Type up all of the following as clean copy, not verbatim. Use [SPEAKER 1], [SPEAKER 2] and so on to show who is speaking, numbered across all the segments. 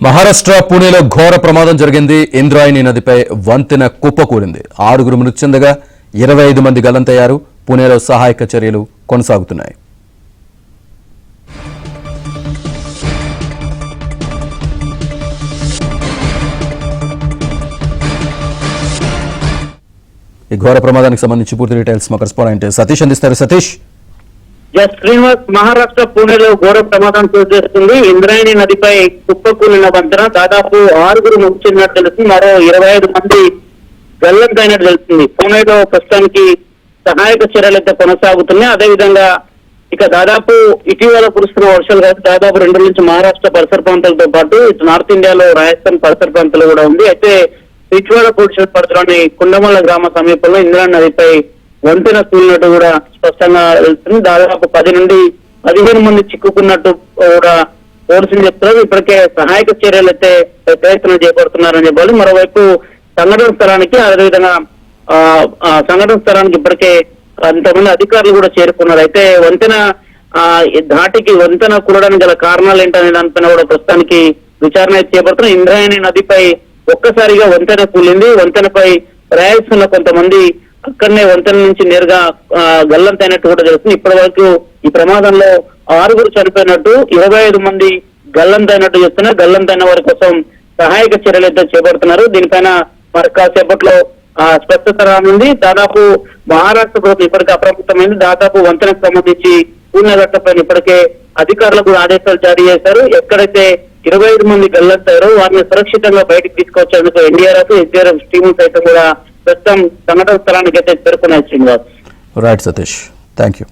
[SPEAKER 1] మహారాష్ట్ర పూణేలో ఘోర ప్రమాదం జరిగింది. ఇంద్రాయణి నదిపై వంతెన కుప్పకూలింది. 6 మృతి చెందగా 25 మంది గల్లంతయ్యారు. పూణేలో సహాయక చర్యలు కొనసాగుతున్నాయి. ఈ ఘోర ప్రమాదానికి సంబంధించి పూర్తి డీటెయిల్స్ మా కరెస్పాండెంట్ సతీష్ అందిస్తారు. సతీష్,
[SPEAKER 2] శ్రీనివాస్, మహారాష్ట్ర పూణేలో ఘోర ప్రమాదం చోటు చేసుకుంది. ఇంద్రాయణి నదిపై కుప్పకూలిన వంతెన దాదాపు 6 మృతి చెందినట్టు తెలుస్తుంది. మరో 25 మంది గల్లంతైనట్టు తెలుస్తుంది. పూణేలో ప్రస్తుతానికి సహాయక చర్యలు అయితే కొనసాగుతున్నాయి. అదేవిధంగా ఇక దాదాపు ఇటీవల కురుస్తున్న వర్షాలు కాదు, దాదాపు 2 రోజుల నుంచి మహారాష్ట్ర పరిసర ప్రాంతాలతో పాటు ఇటు నార్త్ ఇండియాలో రాజస్థాన్ పరిసర ప్రాంతాలు కూడా ఉంది. అయితే పిచ్వాడ పురుషుల పరిధిలోని కుండమల్ల గ్రామ సమీపంలో ఇంద్రాయణి నదిపై వంతెన కూలినట్టు కూడా స్పష్టంగా వెళ్తుంది. దాదాపు 10 నుండి 15 మంది చిక్కుకున్నట్టు కూడా పోలీసులు చెప్తున్నారు. ఇప్పటికే సహాయక చర్యలు అయితే ప్రయత్నం చేపడుతున్నారని చెప్పాలి. మరోవైపు సంఘటన స్థలానికి అదేవిధంగా సంఘటన స్థలానికి ఇప్పటికే అంతమంది అధికారులు కూడా చేరుకున్నారు. అయితే వంతెన ధాటికి వంతెన కూలడానికి గల కారణాలు ఏంటనే దానిపైన కూడా ప్రస్తుతానికి విచారణ చేపడుతున్నారు. ఇంద్రాయణి నదిపై ఒక్కసారిగా వంతెన కూలింది. వంతెనపై ప్రయాణిస్తున్న కొంతమంది అక్కడనే వంతెన నుంచి నేరుగా గల్లంతైనట్టు కూడా తెలుస్తుంది. ఇప్పటి వరకు ఈ ప్రమాదంలో 6 చనిపోయినట్టు, 25 మంది గల్లంతైనట్టు చెప్తున్నారు. గల్లంతైన వారి కోసం సహాయక చర్యలు అయితే చేపడుతున్నారు. దీనిపైన మరి కాసేపట్లో స్పష్టత రానుంది. దాదాపు మహారాష్ట్ర ప్రభుత్వం ఇప్పటికే అప్రమత్తమైంది. దాదాపు వంతెనకు సంబంధించి పూర్ణగట్టపైన ఇప్పటికే అధికారులకు ఆదేశాలు జారీ చేశారు. ఎక్కడైతే 25 మంది గల్లంతారో వారిని సురక్షితంగా బయటకు తీసుకొచ్చేందుకు ఎన్డీఆర్ఎఫ్, ఎస్డీఆర్ఎఫ్ టీములు సైతం కూడా ప్రస్తుతం సంఘటన స్థలానికి అయితే చేరుకున్నాయి. Srinivas,
[SPEAKER 1] right Satish, thank you.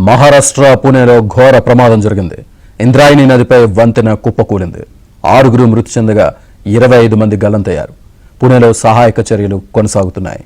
[SPEAKER 1] Maharashtra పూణేలో ఘోర ప్రమాదం జరిగింది. ఇంద్రాయణి నదిపై వంతెన కుప్పకూలింది. 6 మృతి చెందగా 25 మంది గల్లంతయ్యారు. పూణేలో సహాయక చర్యలు కొనసాగుతున్నాయి.